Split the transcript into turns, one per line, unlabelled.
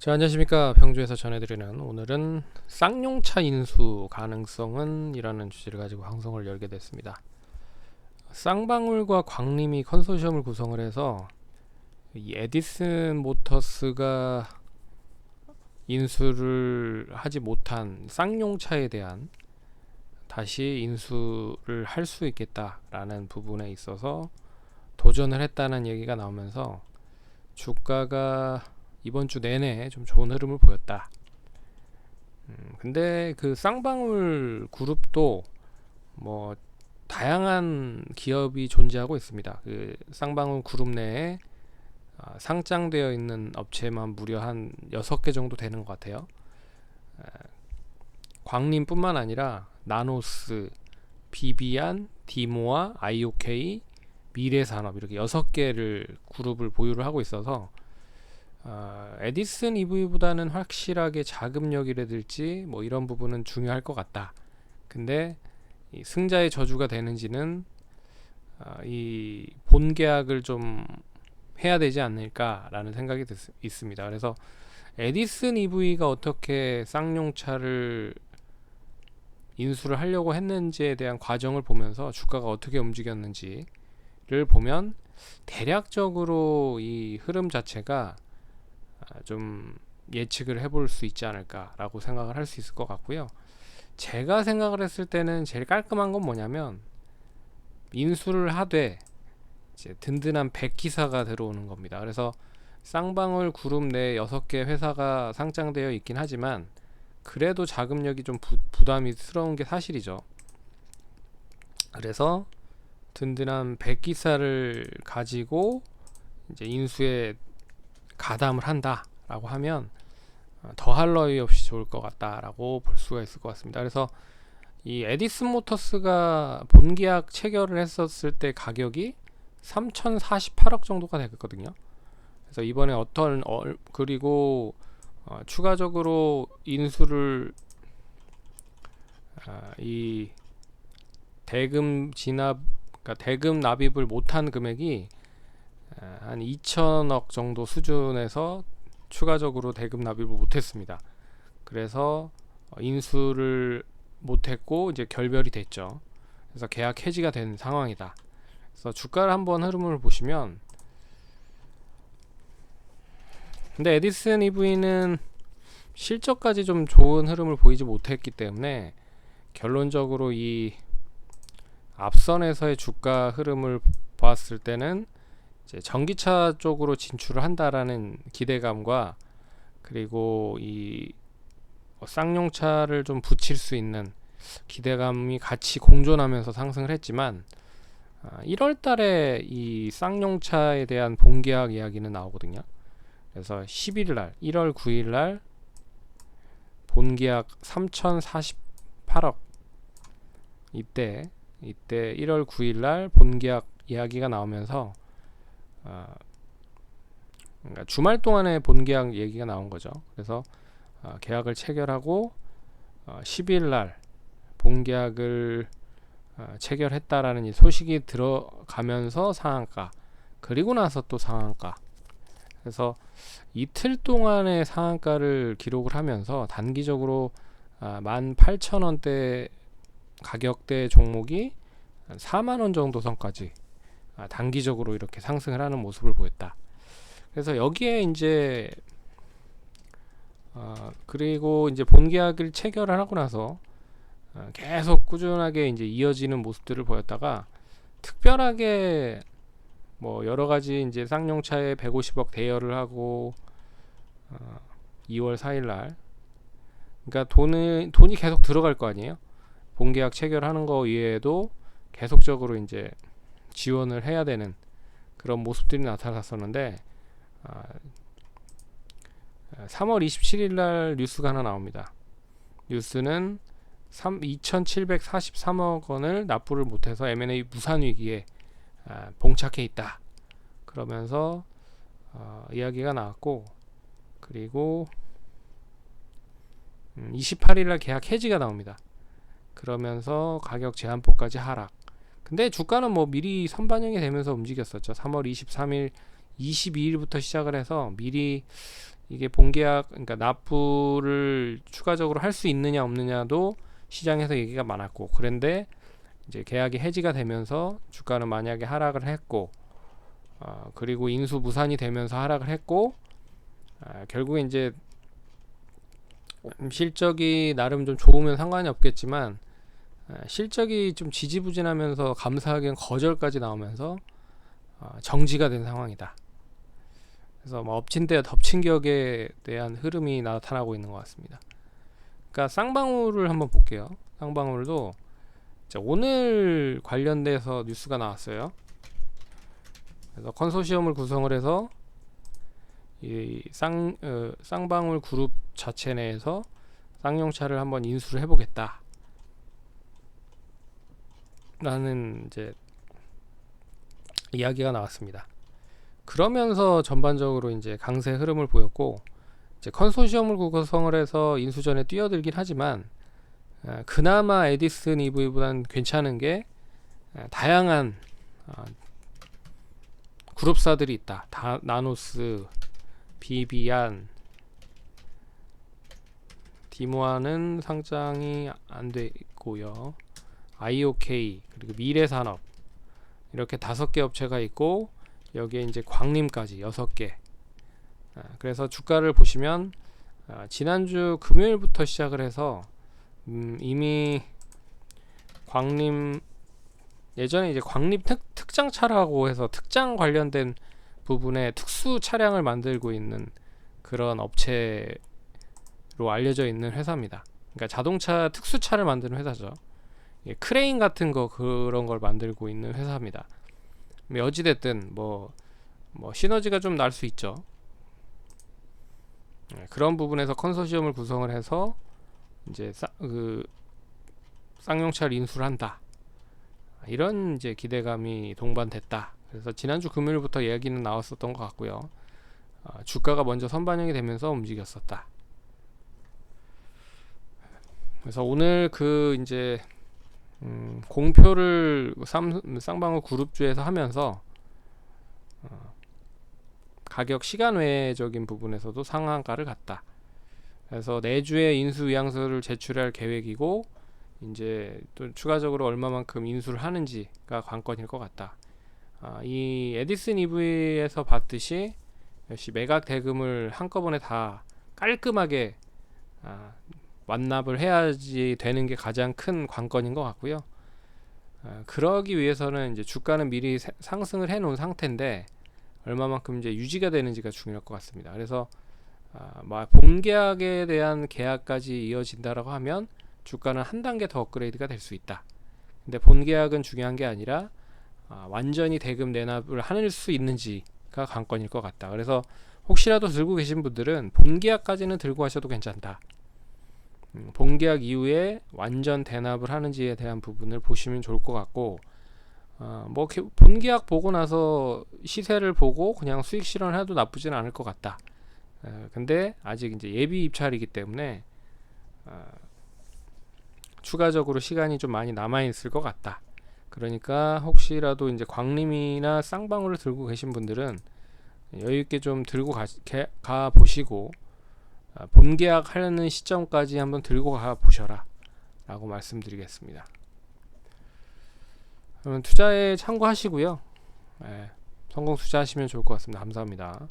자, 안녕하십니까. 병주에서 전해드리는 오늘은 쌍용차 인수 가능성은 이라는 주제를 가지고 방송을 열게 됐습니다. 쌍방울과 광림이 컨소시엄을 구성을 해서 이 에디슨 모터스가 인수를 하지 못한 쌍용차에 대한 다시 인수를 할 수 있겠다라는 부분에 있어서 도전을 했다는 얘기가 나오면서 주가가 이번 주 내내 좀 좋은 흐름을 보였다. 근데 그 쌍방울 그룹도 뭐 다양한 기업이 존재하고 있습니다. 그 쌍방울 그룹 내에 상장되어 있는 업체만 무려 한 6개 정도 되는 것 같아요. 광림뿐만 아니라 나노스, 비비안, 디모아, IOK, 미래산업 이렇게 6개를 그룹을 보유를 하고 있어서 에디슨 EV보다는 확실하게 자금력이라든지 뭐 이런 부분은 중요할 것 같다. 근데 이 승자의 저주가 되는지는 이 본계약을 좀 해야 되지 않을까라는 생각이 있습니다. 그래서 에디슨 EV가 어떻게 쌍용차를 인수를 하려고 했는지에 대한 과정을 보면서 주가가 어떻게 움직였는지를 보면 대략적으로 이 흐름 자체가 좀 예측을 해볼 수 있지 않을까라고 생각을 할 수 있을 것 같고요. 제가 생각을 했을 때는 제일 깔끔한 건 뭐냐면 인수를 하되 이제 든든한 백기사가 들어오는 겁니다. 그래서 쌍방울 그룹 내 6개 회사가 상장되어 있긴 하지만 그래도 자금력이 좀 부담스러운 게 사실이죠. 그래서 든든한 백기사를 가지고 이제 인수에 가담을 한다라고 하면 더할 나위 없이 좋을 것 같다라고 볼 수가 있을 것 같습니다. 그래서 이 에디슨 모터스가 본계약 체결을 했었을 때 가격이 3,048억 정도가 됐거든요. 그래서 이번에 그리고 추가적으로 인수를 이 대금 진압, 그러니까 대금 납입을 못한 금액이 한 2천억 정도 수준에서 추가적으로 대금 납입을 못했습니다. 그래서 인수를 못했고 이제 결별이 됐죠. 그래서 계약 해지가 된 상황이다. 그래서 주가를 한번 흐름을 보시면, 근데 에디슨 EV는 실적까지 좀 좋은 흐름을 보이지 못했기 때문에 결론적으로 이 앞선에서의 주가 흐름을 보았을 때는 이제 전기차 쪽으로 진출을 한다라는 기대감과 그리고 이 쌍용차를 좀 붙일 수 있는 기대감이 같이 공존하면서 상승을 했지만 1월 달에 이 쌍용차에 대한 본계약 이야기는 나오거든요. 그래서 11일 날 1월 9일 날 본계약 3,048억 이때 1월 9일 날 본계약 이야기가 나오면서 그러니까 주말 동안에 본계약 얘기가 나온 거죠. 그래서 계약을 체결하고 10일 날 본계약을 체결했다라는 이 소식이 들어가면서 상한가, 그리고 나서 또 상한가, 그래서 이틀 동안의 상한가를 기록을 하면서 단기적으로 18,000원대 가격대 종목이 4만원 정도 선까지 단기적으로 이렇게 상승을 하는 모습을 보였다. 그래서 여기에 이제 그리고 이제 본계약을 체결을 하고 나서 계속 꾸준하게 이제 이어지는 모습들을 보였다가 특별하게 뭐 여러 가지 이제 쌍용차에 150억 대여를 하고 2월 4일 날, 그러니까 돈이 계속 들어갈 거 아니에요. 본계약 체결하는 거 이외에도 계속적으로 이제 지원을 해야 되는 그런 모습들이 나타났었는데 3월 27일 날 뉴스가 하나 나옵니다. 뉴스는 2,743억 원을 납부를 못해서 M&A 무산 위기에 봉착해 있다. 그러면서 이야기가 나왔고, 그리고 28일 날 계약 해지가 나옵니다. 그러면서 가격 제한폭까지 하락. 근데 주가는 뭐 미리 선반영이 되면서 움직였었죠. 3월 23일, 22일부터 시작을 해서 미리 이게 본계약 그러니까 납부를 추가적으로 할 수 있느냐 없느냐도 시장에서 얘기가 많았고, 그런데 이제 계약이 해지가 되면서 주가는 만약에 하락을 했고, 그리고 인수 무산이 되면서 하락을 했고, 결국에 이제 실적이 나름 좀 좋으면 상관이 없겠지만, 실적이 좀 지지부진하면서 감사하기엔 거절까지 나오면서 정지가 된 상황이다. 그래서 뭐 엎친 데 덮친 격에 대한 흐름이 나타나고 있는 것 같습니다. 그러니까 쌍방울을 한번 볼게요. 쌍방울도 오늘 관련돼서 뉴스가 나왔어요. 그래서 컨소시엄을 구성을 해서 이 쌍방울 그룹 자체 내에서 쌍용차를 한번 인수를 해보겠다 라는 이제 이야기가 나왔습니다. 그러면서 전반적으로 이제 강세 흐름을 보였고, 이제 컨소시엄을 구성을 해서 인수전에 뛰어들긴 하지만 그나마 에디슨 EV보다는 괜찮은 게 다양한 그룹사들이 있다. 나노스, 비비안, 디모아는 상장이 안 돼 있고요. IOK 그리고 미래산업 이렇게 5개 업체가 있고, 여기에 이제 광림까지 6개. 그래서 주가를 보시면 지난주 금요일부터 시작을 해서 이미 광림, 예전에 이제 광림 특장차라고 해서 특장 관련된 부분에 특수 차량을 만들고 있는 그런 업체로 알려져 있는 회사입니다. 그러니까 자동차 특수차를 만드는 회사죠. 크레인 같은 거 그런 걸 만들고 있는 회사입니다. 어찌됐든 뭐 시너지가 좀 날 수 있죠. 그런 부분에서 컨소시엄을 구성을 해서 이제 쌍용차를 인수를 한다. 이런 이제 기대감이 동반됐다. 그래서 지난주 금요일부터 이야기는 나왔었던 것 같고요. 주가가 먼저 선반영이 되면서 움직였었다. 그래서 오늘 그 이제 공표를 쌍방울 그룹주에서 하면서 가격 시간 외적인 부분에서도 상한가를 갔다. 그래서 내주에 인수 의향서를 제출할 계획이고, 이제 또 추가적으로 얼마만큼 인수를 하는지가 관건일 것 같다. 이 에디슨 EV에서 봤듯이 역시 매각 대금을 한꺼번에 다 깔끔하게 완납을 해야지 되는 게 가장 큰 관건인 것 같고요. 그러기 위해서는 이제 주가는 미리 상승을 해 놓은 상태인데 얼마만큼 이제 유지가 되는지가 중요할 것 같습니다. 그래서 본계약에 대한 계약까지 이어진다라고 하면 주가는 한 단계 더 업그레이드가 될 수 있다. 근데 본계약은 중요한 게 아니라 완전히 대금 내납을 할 수 있는지가 관건일 것 같다. 그래서 혹시라도 들고 계신 분들은 본계약까지는 들고 가셔도 괜찮다. 본계약 이후에 완전 대납을 하는지에 대한 부분을 보시면 좋을 것 같고, 뭐 본계약 보고 나서 시세를 보고 그냥 수익 실현을 해도 나쁘지는 않을 것 같다. 근데 아직 이제 예비 입찰이기 때문에 추가적으로 시간이 좀 많이 남아 있을 것 같다. 그러니까 혹시라도 이제 광림이나 쌍방울을 들고 계신 분들은 여유 있게 좀 들고 가 보시고 본계약 하려는 시점까지 한번 들고 가 보셔라 라고 말씀드리겠습니다. 그러면 투자에 참고하시고요. 성공 투자하시면 좋을 것 같습니다. 감사합니다.